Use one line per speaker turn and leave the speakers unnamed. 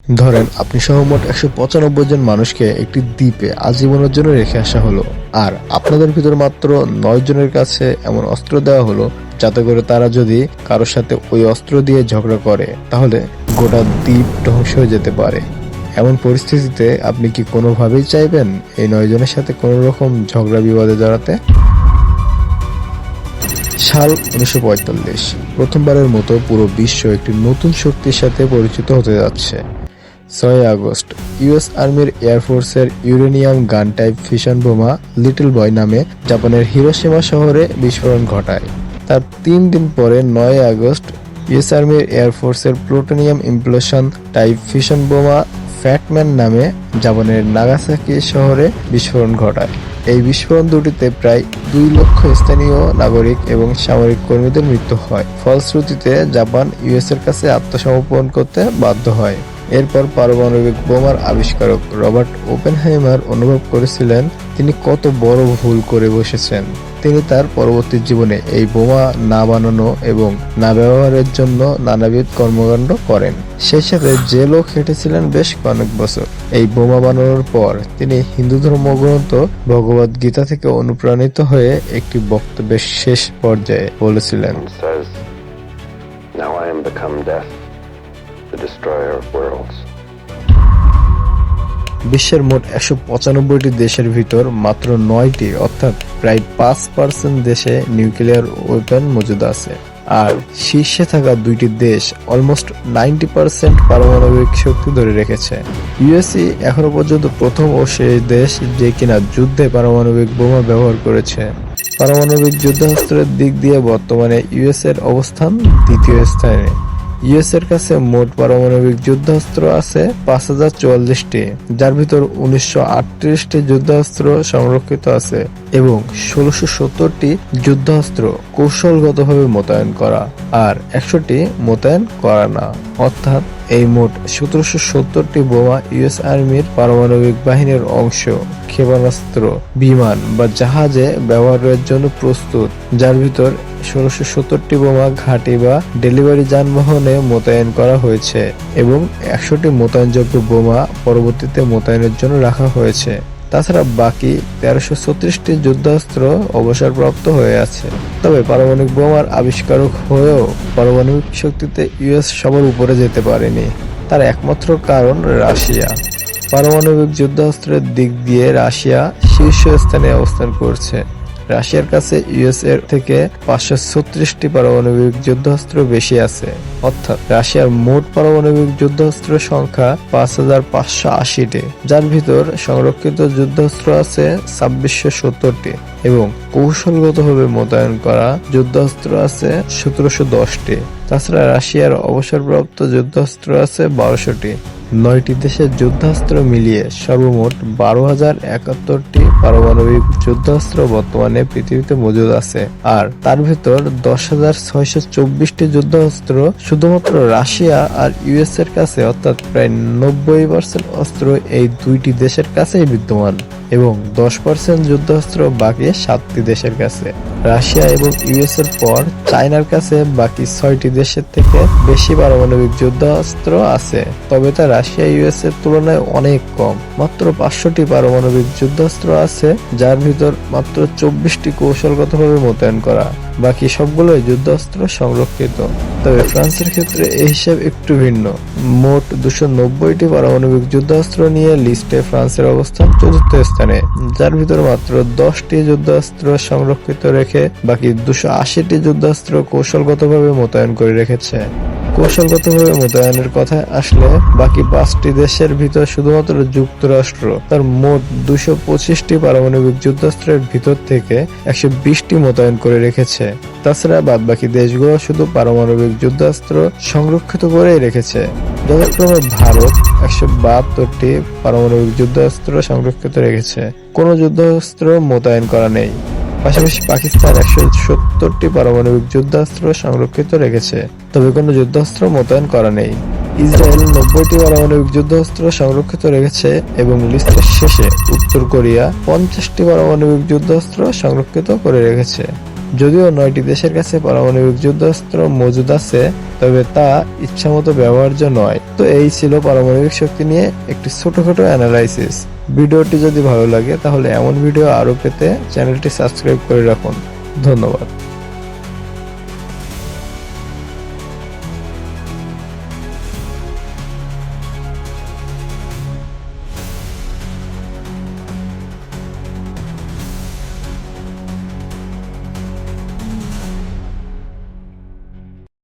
ধরেন আপনি সহ মোট 195 জন মানুষকে একটি দ্বীপে আজীবনের জন্য রেখে আসা হলো, আর আপনাদের ভিতর মাত্র 9 জনের কাছে এমন অস্ত্র দেওয়া হলো যাতে করে তারা যদি কারোর সাথে ওই অস্ত্র দিয়ে ঝগড়া করে তাহলে গোটা দ্বীপ ধ্বংস হয়ে যেতে পারে। এমন পরিস্থিতিতে আপনি কি কোনোভাবেই চাইবেন এই 9 জনের সাথে কোনো রকম ঝগড়া বিবাদে জড়াতে? সাল 1945, প্রথমবারের মতো পুরো বিশ্ব একটি নতুন শক্তির সাথে পরিচিত হতে যাচ্ছে। 6 আগস্ট, ইউএস আর্মির এয়ারফোর্সের ইউরেনিয়াম গান টাইপ ফিশন বোমা লিটল বয় নামে জাপানের হিরোশিমা শহরে বিস্ফোরণ ঘটায়। তার 3 দিন পরে 9 আগস্ট, ইউএস আর্মির এয়ারফোর্সের প্লুটোনিয়াম ইমপ্লোশন টাইপ ফিশন বোমা ফ্যাটম্যান নামে জাপানের নাগাসাকি শহরে বিস্ফোরণ ঘটায়। এই বিস্ফোরণ দুটিতে প্রায় 2 লক্ষ স্থানীয় নাগরিক এবং সামরিক কর্মীদের মৃত্যু হয়। ফলশ্রুতিতে জাপান ইউএস এর কাছে আত্মসমর্পণ করতে বাধ্য হয়। এরপর পারমাণবিক বোমার আবিষ্কারক রবার্ট ওপেনহাইমার অনুভব করেছিলেন তিনি কত বড় ভুল করে বসেছেন। তিনি তার পরবর্তী জীবনে এই বোমা না বানানো এবং না ব্যবহারের জন্য নানাবিধ কর্মকাণ্ড করেন। সেই সাথে জেলও খেটেছিলেন বেশ কয়েক বছর। এই বোমা বানানোর পর তিনি হিন্দু ধর্মগ্রন্থ ভগবদ গীতা থেকে অনুপ্রাণিত হয়ে একটি বক্তব্যের শেষ পর্যায়ে বলেছিলেন,
Now I am become death, the destroyer of worlds.
বিশ্বের মোট 195টি দেশের ভিতর মাত্র 9টি অর্থাৎ প্রায় 5% দেশে নিউক্লিয়ার ওয়েপন মজুদ আছে, আর শীর্ষে থাকা 2টি দেশ অলমোস্ট 90% পারমাণবিক শক্তি ধরে রেখেছে। ইউএসএ এখনো পর্যন্ত প্রথম ও শেষ দেশ যে কিনা যুদ্ধে পারমাণবিক বোমা ব্যবহার করেছে। পারমাণবিক যুদ্ধাস্ত্রের দিক দিয়ে বর্তমানে ইউএস এর অবস্থান 2য় স্থানে। ইউএস এর কাছে মোট পারমাণবিক যুদ্ধাস্ত্র আছে 5044টি, যার ভিতর 1938টি যুদ্ধাস্ত্র সংরক্ষিত আছে এবং 1670টি যুদ্ধাস্ত্র কৌশলগতভাবে মোতায়েন করা আর 100টি মোতায়েন করা না। অর্থাৎ এই মোট 1770টি বোমা ইউএস আর্মির পারমাণবিক বাহিনীর অংশ, ক্ষেপণাস্ত্র, বিমান বা জাহাজে ব্যবহারের জন্য প্রস্তুত, যার ভিতর 1670টি বোমা ঘাঁটি বা ডেলিভারি যানবাহনে মোতায়েন করা হয়েছে এবং 100টি মোতায়েনযোগ্য বোমা পরবর্তীতে মোতায়েনের জন্য রাখা হয়েছে। তাছাড়া বাকি 1336টি যুদ্ধাস্ত্র অবসরপ্রাপ্ত হয়ে আছে। তবে পারমাণবিক বোমার আবিষ্কারক হয়েও পারমাণবিক শক্তিতে ইউএস সবার উপরে যেতে পারেনি। তার একমাত্র কারণ রাশিয়া। পারমাণবিক যুদ্ধাস্ত্রের দিক দিয়ে রাশিয়া শীর্ষ স্থানে অবস্থান করছে। রাশিয়ার কাছে ইউএস এর থেকে 536টি পারমাণবিক যুদ্ধাস্ত্র বেশি আছে। অর্থাৎ রাশিয়ার মোট পারমাণবিক যুদ্ধাস্ত্র সংখ্যা 5580টি, যার ভিতর সংরক্ষিত যুদ্ধাস্ত্র আছে 2670টি এবং কৌশলগতভাবে মোতায়েন করা যুদ্ধাস্ত্র আছে 1710টি। তাছাড়া রাশিয়ার অবসরপ্রাপ্ত যুদ্ধাস্ত্র আছে 1200টি। 9টি দেশের যুদ্ধাস্ত্র মিলিয়ে সর্বমোট 12,071টি পারমাণবিক যুদ্ধাস্ত্র বর্তমানে পৃথিবীতে মজুদ আছে, আর তার ভিতর 10,624টি যুদ্ধাস্ত্র শুধুমাত্র রাশিয়া আর ইউএস এর কাছে, অর্থাৎ প্রায় 90% অস্ত্র এই 2টি দেশের কাছেই বিদ্যমান এবং 10% যুদ্ধাস্ত্র বাকি 7টি দেশের কাছে। রাশিয়া এবং ইউএস এর পর চায়নার কাছে বাকি 6টি দেশের থেকে বেশি পারমাণবিক যুদ্ধাস্ত্র আছে, তবে তা রাশিয়া ইউএস এর তুলনায় অনেক কম। মাত্র 500টি পারমাণবিক যুদ্ধাস্ত্র আছে, যার ভিতর মাত্র 24টি কৌশলগতভাবে মোতায়েন করা, বাকি সবগুলোই যুদ্ধাস্ত্র সংরক্ষিত। তবে ফ্রান্সের ক্ষেত্রে এই হিসাব একটু ভিন্ন। মোট 290টি পারমাণবিক যুদ্ধাস্ত্র নিয়ে লিস্টে ফ্রান্সের অবস্থান 4র্থ স্থানে, যার ভিতর মাত্র 10টি যুদ্ধাস্ত্র সংরক্ষিত রেখে বাকি 280টি যুদ্ধাস্ত্র কৌশলগতভাবে মোতায়েন করে রেখেছে। কৌশলগতভাবে মোতায়েনের কথায় আসলে বাকি 5টি দেশের ভিতর শুধুমাত্র যুক্তরাষ্ট্র তার মোট 225টি পারমাণবিক যুদ্ধাস্ত্রের ভিতর থেকে 120টি মোতায়েন করে রেখেছে। তাছাড়া বাদবাকি দেশগুলো শুধু পারমাণবিক যুদ্ধাস্ত্র সংরক্ষিত করেই রেখেছে। যথাক্রমে ভারত 172টি পারমাণবিক যুদ্ধাস্ত্র সংরক্ষিত রেখেছে, কোনো যুদ্ধাস্ত্র মোতায়েন করা নেই। পাশাপাশি পাকিস্তান 170টি পারমাণবিক যুদ্ধাস্ত্র সংরক্ষিত রেখেছে, তবে কোনো যুদ্ধাস্ত্র মোতায়েন করা নেই। ইসরায়েল 90টি পারমাণবিক যুদ্ধাস্ত্র সংরক্ষিত রেখেছে এবং লিস্টের শেষে উত্তর কোরিয়া 50টি পারমাণবিক যুদ্ধাস্ত্র সংরক্ষিত করে রেখেছে। যদিও 9টি দেশের কাছে পারমাণবিক যুদ্ধাস্ত্র মজুদ আছে, তবে তা ইচ্ছামতো ব্যবহার্য নয়। তো এই ছিল পারমাণবিক শক্তি নিয়ে একটি ছোটখাটো অ্যানালাইসিস। ভিডিওটি যদি ভালো লাগে তাহলে এমন ভিডিও আরো পেতে চ্যানেলটি সাবস্ক্রাইব করে রাখুন। ধন্যবাদ।